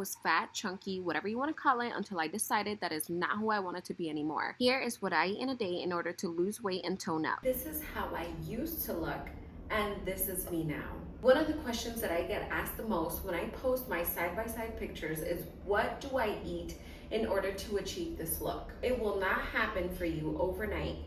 was fat, chunky, whatever you want to call it, until I decided that is not who I wanted to be anymore. Here is what I eat in a day in order to lose weight and tone up. This is how I used to look, and this is me now. One of the questions that I get asked the most when I post my side-by-side pictures is, what do I eat in order to achieve this look? It will not happen for you overnight,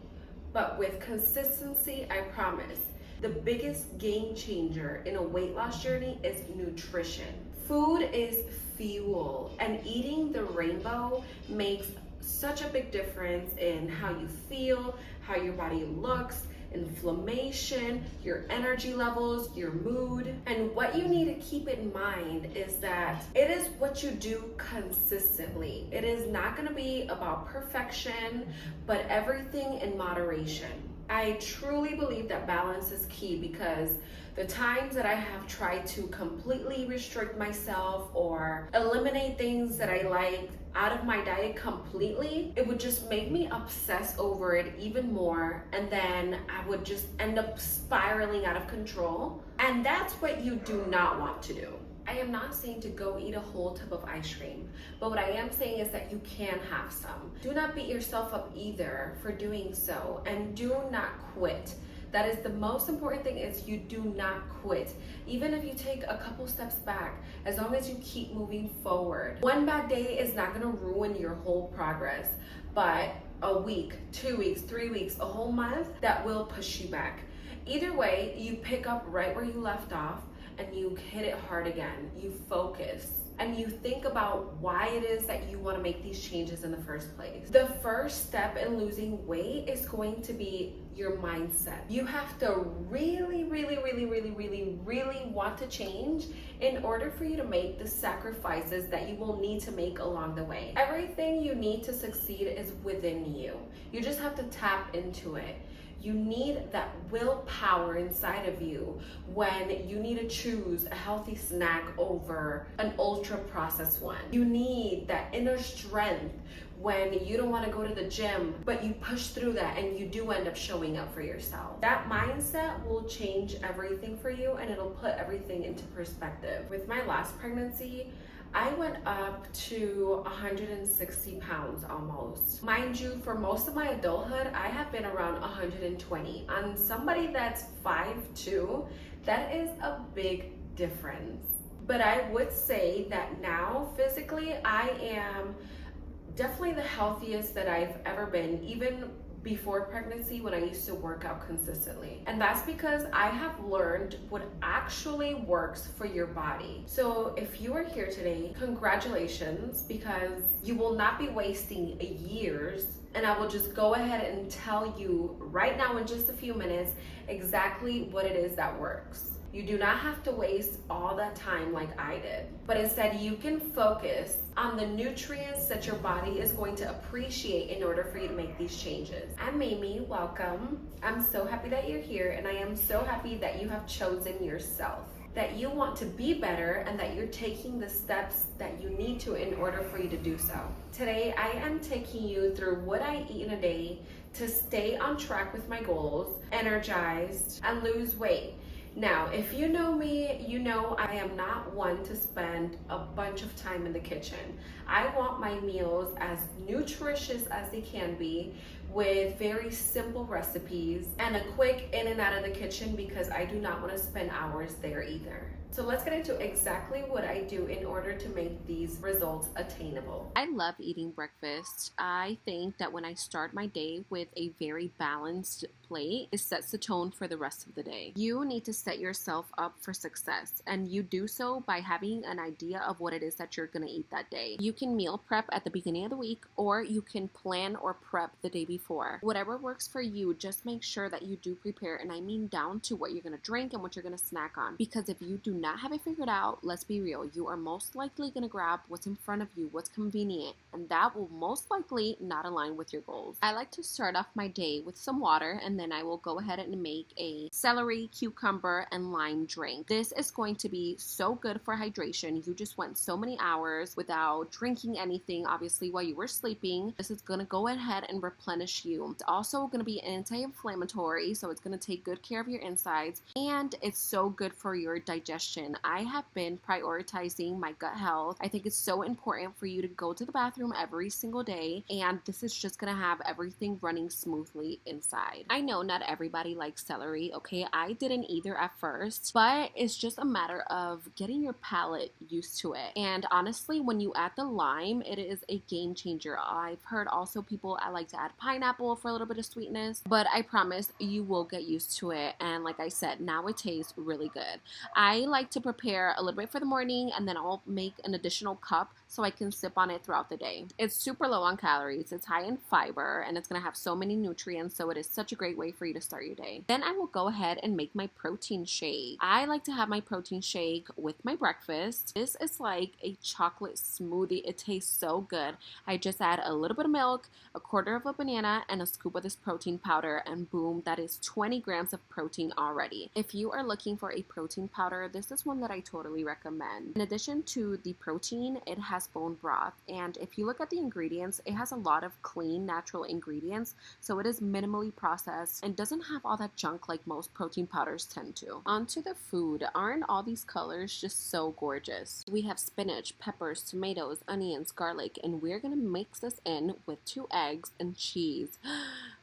but with consistency, I promise. The biggest game changer in a weight loss journey is nutrition. Food is fuel, and eating the rainbow makes such a big difference in how you feel, how your body looks, inflammation, your energy levels, your mood. And what you need to keep in mind is that it is what you do consistently. It is not going to be about perfection, but everything in moderation. I truly believe that balance is key, because the times that I have tried to completely restrict myself or eliminate things that I like out of my diet completely, it would just make me obsess over it even more, and then I would just end up spiraling out of control. And that's what you do not want to do. I am not saying to go eat a whole tub of ice cream, but what I am saying is that you can have some. Do not beat yourself up either for doing so, and do not quit. That is the most important thing, is you do not quit. Even if you take a couple steps back, as long as you keep moving forward. One bad day is not gonna ruin your whole progress, but a week, 2 weeks, 3 weeks, a whole month, that will push you back. Either way, you pick up right where you left off, and you hit it hard again. You focus and you think about why it is that you want to make these changes in the first place. The first step in losing weight is going to be your mindset. You have to really want to change in order for you to make the sacrifices that you will need to make along the way. Everything you need to succeed is within you. You just have to tap into it. You need that willpower inside of you when you need to choose a healthy snack over an ultra processed one. You need that inner strength when you don't want to go to the gym, but you push through that and you do end up showing up for yourself. That mindset will change everything for you, and it'll put everything into perspective. With my last pregnancy, I went up to 160 pounds almost. Mind you, for most of my adulthood, I have been around 120. On somebody that's 5'2", that is a big difference. But I would say that now, physically, I am definitely the healthiest that I've ever been, even before pregnancy, when I used to work out consistently. And that's because I have learned what actually works for your body. So if you are here today, congratulations, because you will not be wasting years. And I will just go ahead and tell you right now in just a few minutes exactly what it is that works. You do not have to waste all that time like I did, but instead you can focus on the nutrients that your body is going to appreciate in order for you to make these changes. I'm Amy, welcome. I'm so happy that you're here, and I am so happy that you have chosen yourself, that you want to be better, and that you're taking the steps that you need to in order for you to do so. Today, I am taking you through what I eat in a day to stay on track with my goals, energized, and lose weight. Now, if you know me, you know I am not one to spend a bunch of time in the kitchen. I want my meals as nutritious as they can be, with very simple recipes and a quick in and out of the kitchen, because I do not want to spend hours there either. So let's get into exactly what I do in order to make these results attainable. I love eating breakfast. I think that when I start my day with a very balanced plate, it sets the tone for the rest of the day. You need to set yourself up for success, and you do so by having an idea of what it is that you're going to eat that day. You can meal prep at the beginning of the week, or you can plan or prep the day before. Whatever works for you, just make sure that you do prepare, and I mean down to what you're going to drink and what you're going to snack on. Because if you do not have it figured out, let's be real, you are most likely going to grab what's in front of you, what's convenient, and that will most likely not align with your goals. I like to start off my day with some water, and and then I will go ahead and make a celery, cucumber, and lime drink. This is going to be so good for hydration. You just went so many hours without drinking anything, obviously, while you were sleeping. This is going to go ahead and replenish you. It's also going to be anti-inflammatory, so it's going to take good care of your insides, and it's so good for your digestion. I have been prioritizing my gut health. I think it's so important for you to go to the bathroom every single day, and this is just going to have everything running smoothly inside. I know not everybody likes celery, okay? I didn't either at first, but it's just a matter of getting your palate used to it. And honestly, when you add the lime, it is a game changer. I've heard also people I like to add pineapple for a little bit of sweetness, but I promise you will get used to it. And like I said, now it tastes really good. I like to prepare a little bit for the morning, and then I'll make an additional cup so I can sip on it throughout the day. It's super low on calories, it's high in fiber, and it's gonna have so many nutrients, so it is such a great way for you to start your day. Then I will go ahead and make my protein shake. I like to have my protein shake with my breakfast. This is like a chocolate smoothie. It tastes so good. I just add a little bit of milk, a quarter of a banana, and a scoop of this protein powder, and boom, that is 20 grams of protein already. If you are looking for a protein powder, this is one that I totally recommend. In addition to the protein, it has bone broth, and if you look at the ingredients, it has a lot of clean, natural ingredients, so it is minimally processed and doesn't have all that junk like most protein powders tend to. Onto the food. Aren't all these colors just so gorgeous? We have spinach, peppers, tomatoes, onions, garlic, and we're gonna mix this in with 2 eggs and cheese.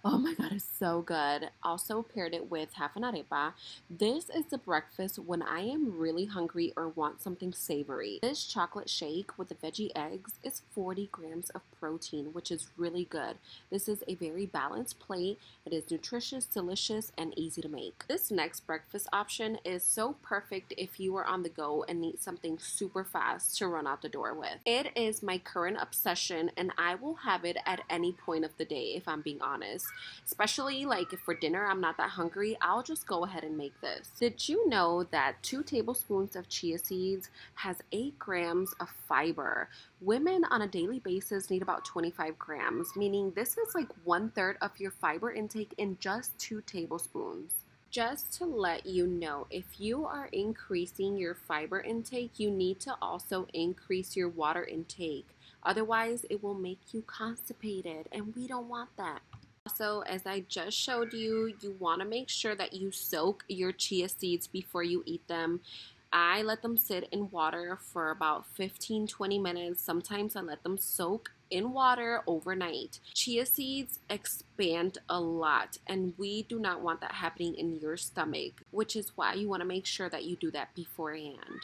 Oh my god, it's so good. Also paired it with half an arepa. This is the breakfast when I am really hungry or want something savory. This chocolate shake with the veggie eggs is 40 grams of protein, which is really good. This is a very balanced plate. It is nutritious, delicious, and easy to make. This next breakfast option is so perfect if you are on the go and need something super fast to run out the door with. It is my current obsession, and I will have it at any point of the day if I'm being honest. Especially like if for dinner I'm not that hungry, I'll just go ahead and make this. Did you know that 2 tablespoons of chia seeds has 8 grams of fiber? Women on a daily basis need about 25 grams, meaning this is like 1/3 of your fiber intake in just 2 tablespoons. Just to let you know, if you are increasing your fiber intake, you need to also increase your water intake. Otherwise, it will make you constipated, and we don't want that. Also, as I just showed you, you want to make sure that you soak your chia seeds before you eat them. I let them sit in water for about 15-20 minutes. Sometimes I let them soak in water overnight. Chia seeds expand a lot, and we do not want that happening in your stomach, which is why you want to make sure that you do that beforehand.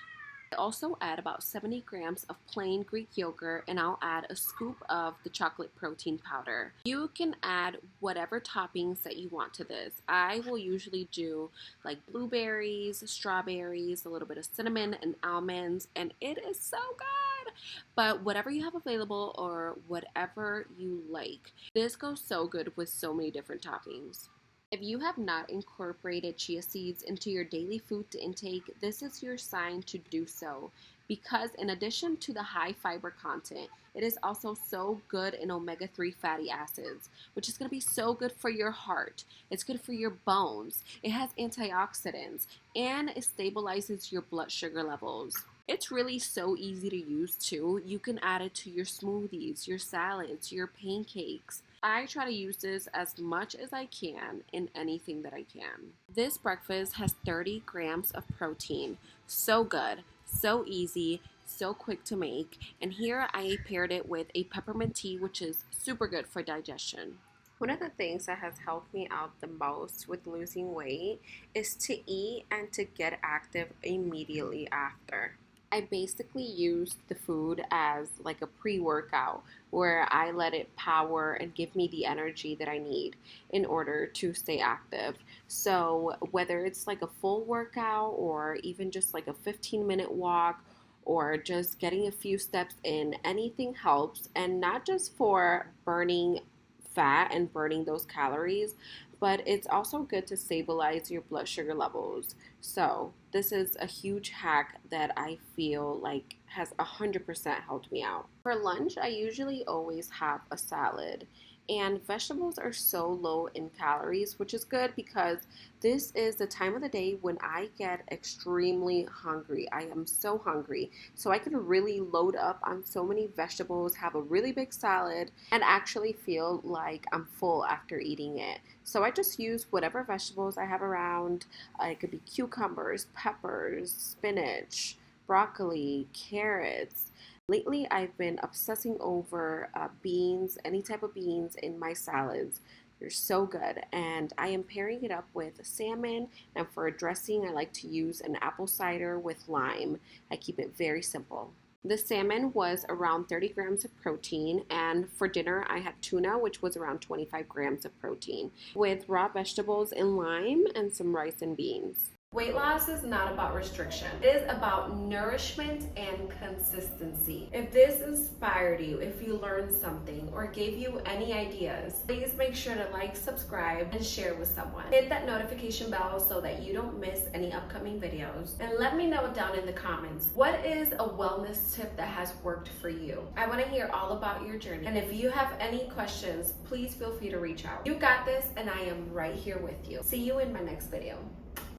I also add about 70 grams of plain Greek yogurt, and I'll add a scoop of the chocolate protein powder. You can add whatever toppings that you want to this. I will usually do like blueberries, strawberries, a little bit of cinnamon and almonds, and it is so good. But whatever you have available or whatever you like. This goes so good with so many different toppings. If you have not incorporated chia seeds into your daily food intake, this is your sign to do so, because in addition to the high fiber content, it is also so good in omega-3 fatty acids, which is going to be so good for your heart. It's good for your bones. It has antioxidants, and it stabilizes your blood sugar levels. It's really so easy to use too. You can add it to your smoothies, your salads, your pancakes. I try to use this as much as I can in anything that I can. This breakfast has 30 grams of protein. So good, so easy, so quick to make. And here I paired it with a peppermint tea, which is super good for digestion. One of the things that has helped me out the most with losing weight is to eat and to get active immediately after. I basically use the food as like a pre-workout where I let it power and give me the energy that I need in order to stay active. So whether it's like a full workout or even just like a 15-minute walk or just getting a few steps in, anything helps, and not just for burning fat and burning those calories, but it's also good to stabilize your blood sugar levels. So this is a huge hack that I feel like has 100% helped me out. For lunch, I usually always have a salad. And vegetables are so low in calories, which is good because this is the time of the day when I get extremely hungry. I am so hungry. So I can really load up on so many vegetables, have a really big salad, and actually feel like I'm full after eating it. So I just use whatever vegetables I have around. It could be cucumbers, peppers, spinach, broccoli, carrots. Lately, I've been obsessing over beans, any type of beans in my salads. They're so good. And I am pairing it up with salmon. And for a dressing, I like to use an apple cider with lime. I keep it very simple. The salmon was around 30 grams of protein, and for dinner, I had tuna, which was around 25 grams of protein, with raw vegetables and lime and some rice and beans. Weight loss is not about restriction. It is about nourishment and consistency. If this inspired you, if you learned something, or gave you any ideas, please make sure to like, subscribe, and share with someone. Hit that notification bell so that you don't miss any upcoming videos. And let me know down in the comments, what is a wellness tip that has worked for you? I want to hear all about your journey. And if you have any questions, please feel free to reach out. You got this, and I am right here with you. See you in my next video.